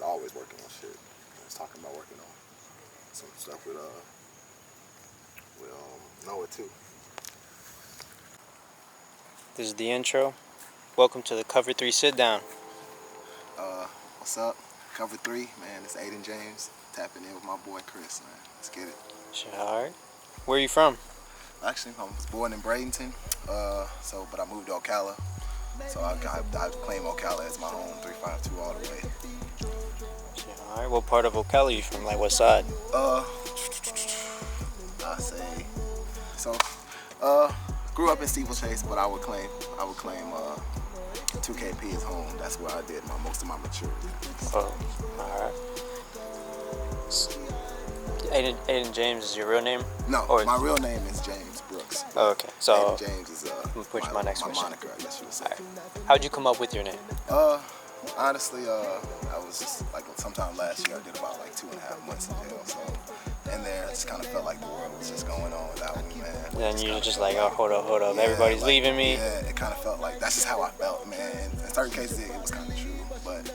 always working on shit. I was talking about working on some stuff with Noah too. This is the intro. Welcome to the Cover 3 Sit Down. What's up? Cover 3, man. It's AEDYN James tapping in with my boy Chris, man. Let's get it. Shit, alright. Where are you from? Actually, I was born in Bradenton, but I moved to Ocala. So I claim Ocala as my home, 352 all the way. Shit, alright. What part of Ocala are you from? Like what side? I say so. Grew up in Steeplechase, but I would claim 2KP is home. That's where I did most of my maturity. Oh, alright. AEDYN James is your real name? No, my real name is James Brooks. Oh, okay. So AEDYN James is my next question. moniker, I guess you would say. Right. How'd you come up with your name? Honestly, I was just like sometime last year I did about like 2.5 months in jail. So in there, I just kind of felt like the world was just going on without me, man. And you're just like, oh, hold up. Yeah, Everybody's like, leaving me. Yeah, it kind of felt like that's just how I felt, man. In certain cases, it was kind of true, but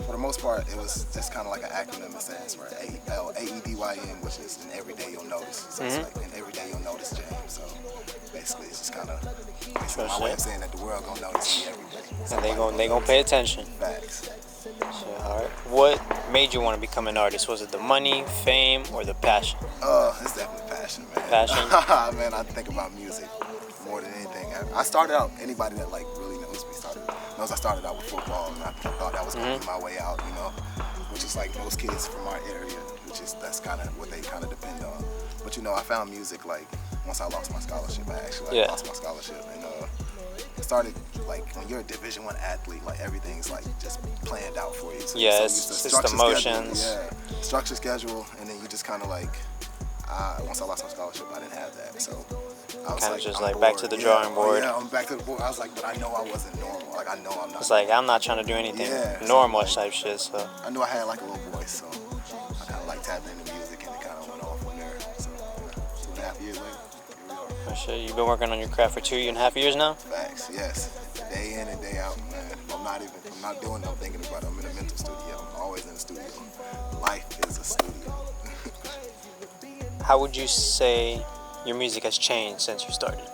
for the most part, it was just kind of like an acronym in a sense, right? AEDYN, which is in every day you'll notice. So it's like in every day you'll notice James. So basically, it's just kind of my way of saying that the world gonna notice me every day. And they gonna pay attention. Facts. Shit, alright. What made you want to become an artist? Was it the money, fame, or the passion? It's definitely passion, man. Passion? Man, I think about music more than anything. I started out, anybody that like really knows me knows I started out with football, and I thought that was gonna be my way out, you know, which is like most kids from our area, that's kind of what they kind of depend on. But you know, I found music like once I lost my scholarship. I actually lost my scholarship, and it started like when you're a Division I athlete, like everything's like just planned out for you. So, it's the motions. Structure, schedule, and then you just kind of like. Once I lost my scholarship, I didn't have that, so I was kind like, of just like back to the drawing board. Yeah, I'm back to the board. I was like, but I know I wasn't normal. Like I know I'm not. It's like I'm not trying to do anything normal type shit. So I knew I had like a little voice, so I kind of like tapped into music, and it kind of went off from there. So 2.5 years later, here we are. Oh shit, you've been working on your craft for 2.5 years now? Facts, yes. Day in and day out, man. I'm not doing no thinking about it. I'm in a mental studio. I'm always in the studio. Life is a studio. How would you say your music has changed since you started?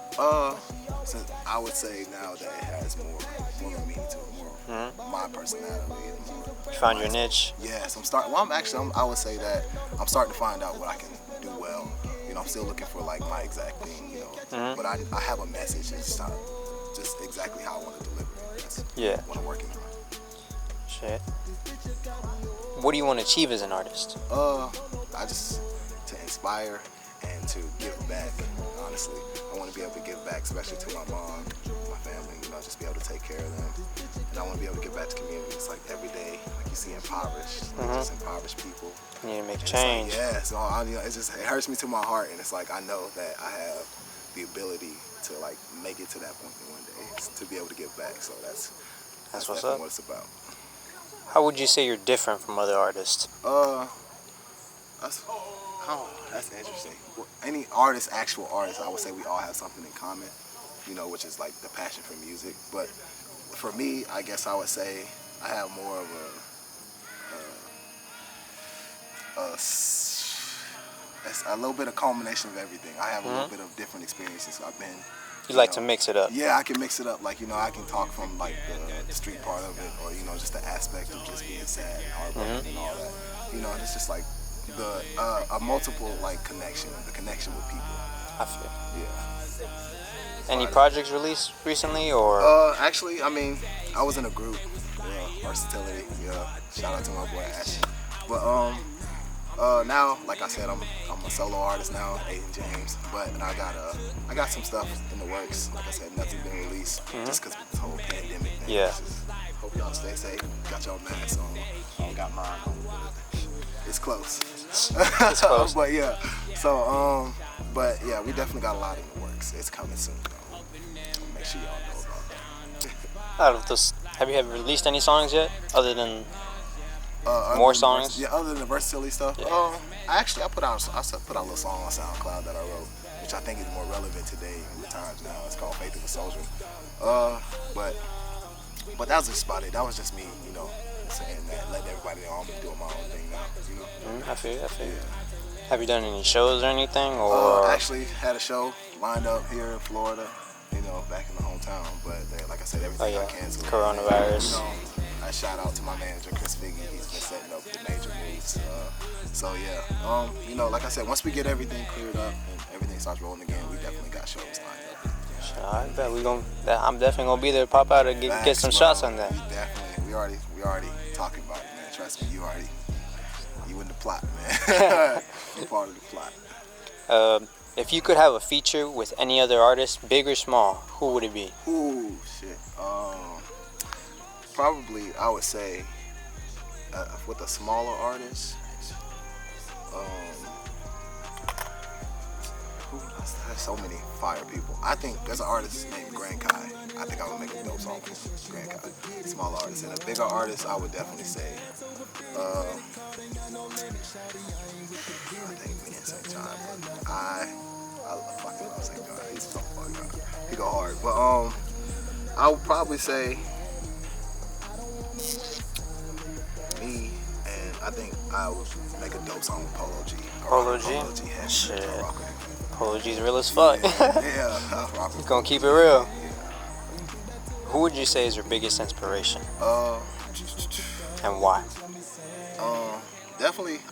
Since I would say now that it has more of a meaning to it, more my personality. And more you found your niche? Yes, I would say that I'm starting to find out what I can do well. You know, I'm still looking for like my exact thing, you know. But I have a message. It's just exactly how I want to deliver it. That's what I'm working on. Shit. What do you want to achieve as an artist? To inspire and to give back. Honestly, I want to be able to give back, especially to my mom, my family. You know, just be able to take care of them, and I want to be able to give back to communities. Like every day, like you see impoverished, just impoverished people. You need to make and change. So it hurts me to my heart, and it's like I know that I have the ability to like make it to that point one day, to be able to give back. So that's what's definitely up. what it's about. How would you say you're different from other artists? That's interesting. Any actual artist, I would say we all have something in common, you know, which is like the passion for music. But for me, I guess I would say I have more of a little bit of culmination of everything. I have a little bit of different experiences. You like to mix it up? Yeah, I can mix it up. Like, you know, I can talk from like the street part of it, or you know, just the aspect of just being sad and heartbroken and all that. You know, it's just like a multiple like connection with people. I feel. Yeah. Any projects released recently, or? Actually, I mean, I was in a group, Versatility. Yeah, shout out to my boy Ash. But now, like I said, I'm a solo artist now, AEDYN James. But I got some stuff in the works. Like I said, nothing's been released just because of this whole pandemic thing. Yeah. Hope y'all stay safe. Got y'all masks on. I got mine on. It's close. It's close. But yeah, so but yeah, we definitely got a lot in the works. It's coming soon though. Make sure y'all know about that. Out of those, have you ever released any songs yet, other than more songs? Yeah, other than the versatility stuff. Yeah. I put out a little song on SoundCloud that I wrote, which I think is more relevant today in the times now. It's called Faith of a Soldier. But that was just about it. That was just me, you know, saying that, letting everybody know I'm doing my own thing now. You know. I feel you. Yeah. Have you done any shows or anything? Or Actually had a show lined up here in Florida, back in the hometown, but like I said, everything got canceled. Coronavirus. I shout out to my manager, Chris Figgy. He's been setting up the major moves. So yeah, like I said, once we get everything cleared up and everything starts rolling again, we definitely got shows lined up. I bet I'm definitely gonna be there. Pop out and get some shots on that. Definitely, we already talking about it, man. Trust me, you in the plot, man. You're part of the plot. If you could have a feature with any other artist, big or small, who would it be? Ooh, shit. Probably I would say with a smaller artist. There's so many fire people. I think there's an artist named Grand Kai. I think I would make a dope song with Grand Kai. Smaller artist. And a bigger artist, I would definitely say, I think me and St. John. I fucking love St. John. He's so fucking hard. He go hard. But I would probably say me, and I think I would make a dope song with Polo G. Polo G? Shit. Polo G's real as fuck. Yeah, I'll rock with Gonna keep it real. Who would you say is your biggest inspiration? And why?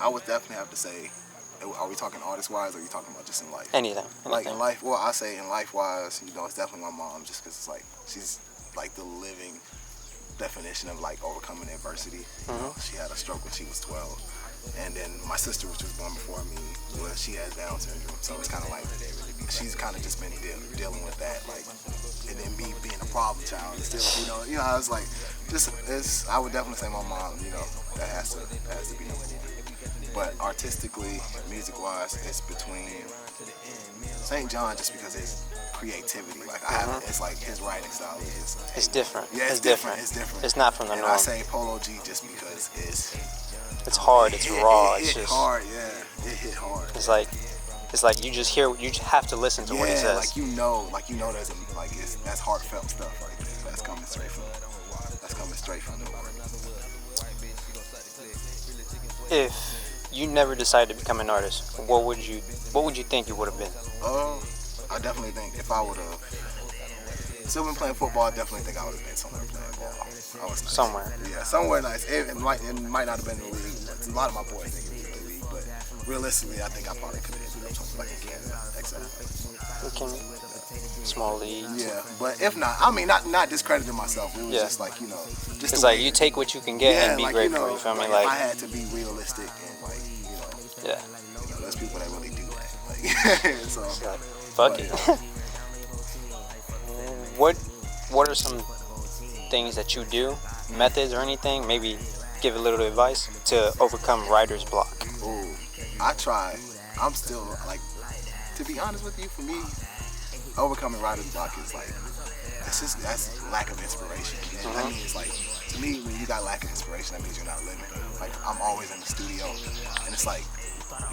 I would definitely have to say, are we talking artist-wise, or are you talking about just in life? Anything. Like in life, well, I say in life-wise, it's definitely my mom, just because it's like, she's like the living definition of like overcoming adversity. She had a stroke when she was 12. And then my sister, which was born before me, she has Down syndrome. So it's kind of like, she's kind of just been dealing with that, like, and then me being a problem child. And still, I was like, I would definitely say my mom, that has to be number one. But artistically, music-wise, it's between St. John, just because it's creativity. Like it's like his writing style is. It's different. Yeah, it's different. It's different. It's not from the norm. I say Polo G just because it's hard. It's raw. It hit hard. Yeah, it hit hard. It's like you just have to listen to what he says. There's that's heartfelt stuff right there. That's coming straight from the heart. If you never decided to become an artist, what would you think you would have been? I definitely think if I would have still been playing football, I definitely think I would have been somewhere playing ball. Nice. Somewhere. Yeah, somewhere nice. It might not have been in the league. A lot of my boys think it was the league, but realistically, I think I probably could have ended up something like a Canada, small league. Yeah, but if not, I mean, not discrediting myself. It was just like, just it's like you take what you can get and be grateful. You feel me? Like I had to be realistic and there's people that really do that. Like, so fuck it. What are some things that you do, methods or anything? Maybe give a little advice to overcome writer's block. Ooh, I try. I'm still like, to be honest with you, for me, overcoming writer's block is like, that's lack of inspiration. And that means like, to me, when you got lack of inspiration, that means you're not living. Like, I'm always in the studio, and it's like,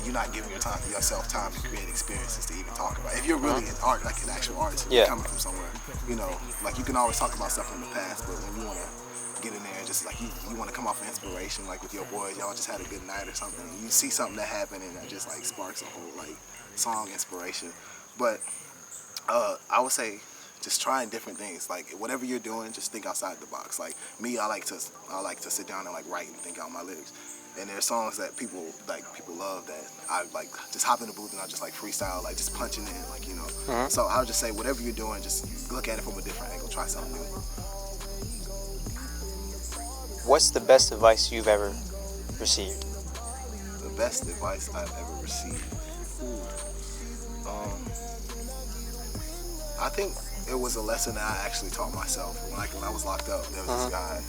you're not giving yourself time to create experiences to even talk about. If you're really an art, like an actual artist, coming from somewhere, like you can always talk about stuff from the past, but when you want to get in there and just like you want to come off of inspiration, like with your boys, y'all just had a good night or something, you see something that happened and that just like sparks a whole like song inspiration. But I would say just trying different things. Like whatever you're doing, just think outside the box. Like me, I like to sit down and like write and think out my lyrics. And there's songs that people love that I like just hop in the booth and I just like freestyle, like just punching in, like So I would just say whatever you're doing, just look at it from a different angle, try something new. What's the best advice you've ever received? The best advice I've ever received. I think it was a lesson that I actually taught myself. When I was locked up, there was this guy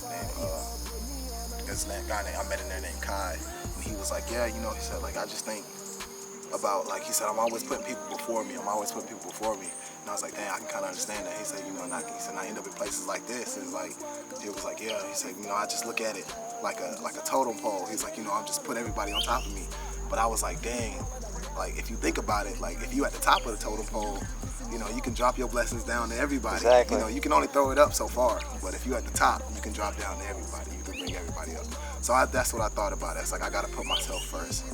named I met in there named Kai, and he was like, he said, like, I just think about, like, he said, I'm always putting people before me. And I was like, dang, I can kind of understand that. He said, and I end up in places like this. It's like, he was like, he said, I just look at it like a totem pole. He's like, I'm just putting everybody on top of me. But I was like, dang, like, if you think about it, like, if you at the top of the totem pole, You know, you can drop your blessings down to everybody. Exactly. You know, you can only throw it up so far, but if you're at the top, you can drop down to everybody. You can bring everybody up. So that's what I thought about it. It's like I got to put myself first,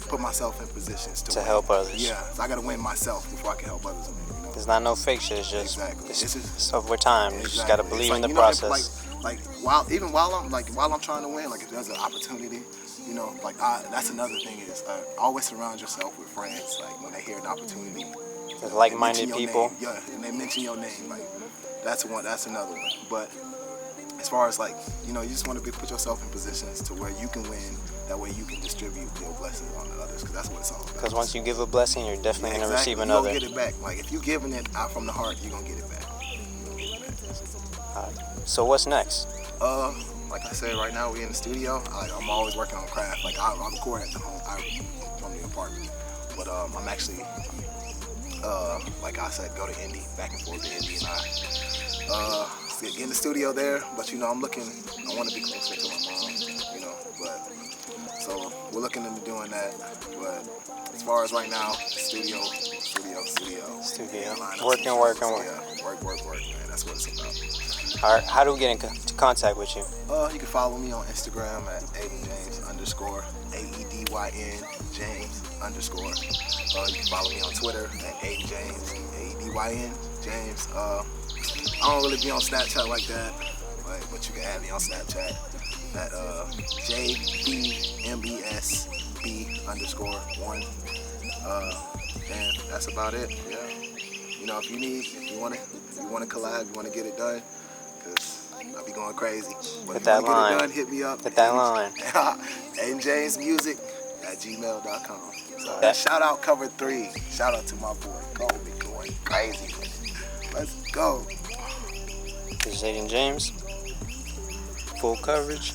put myself in positions to win. help others. Yeah, so I got to win myself before I can help others win. You know? It's not no fake shit. It's just Exactly. it's over time. You just gotta believe It's in the you know, process. Like while I'm trying to win, like if there's an opportunity, you know, like that's another thing is always surround yourself with friends. Like when they hear an opportunity, With like-minded they mention your people. name. Yeah, and they mention your name. Like that's another one. But as far as like, you know, you just want to put yourself in positions to where you can win. That way you can distribute your blessings on to others, because that's what it's all about. Because once you give a blessing, you're definitely gonna receive You're another. gonna get it back. Like if you're giving it out from the heart, you're gonna get it back. So what's next? Like I said, right now we in the studio. I'm always working on craft. Like I record at the home from the apartment, but I'm actually, like I said, go to Indy, back and forth to Indy, and I get in the studio there. But you know, I want to be closer to my mom, you know. But so we're looking into doing that. But as far as right now, studio. Working. Yeah, work, man. That's what it's about. All right. How do we get into contact with you? You can follow me on Instagram at AEDYN_, AEDYN James _. You can follow me on Twitter at AEDYN James. I don't really be on Snapchat like that, but you can add me on Snapchat at JBMBSB_1. And that's about it. Yeah. You know, if you want to collab, you want to get it done, because I'll be going crazy. But Hit if that you want to line. get it done, hit me up. Hit that line. AEDYNJamesMusic@gmail.com. So shout out Cover 3. Shout out to my boy Koby going crazy. Let's go. This is AEDYN James. Full coverage.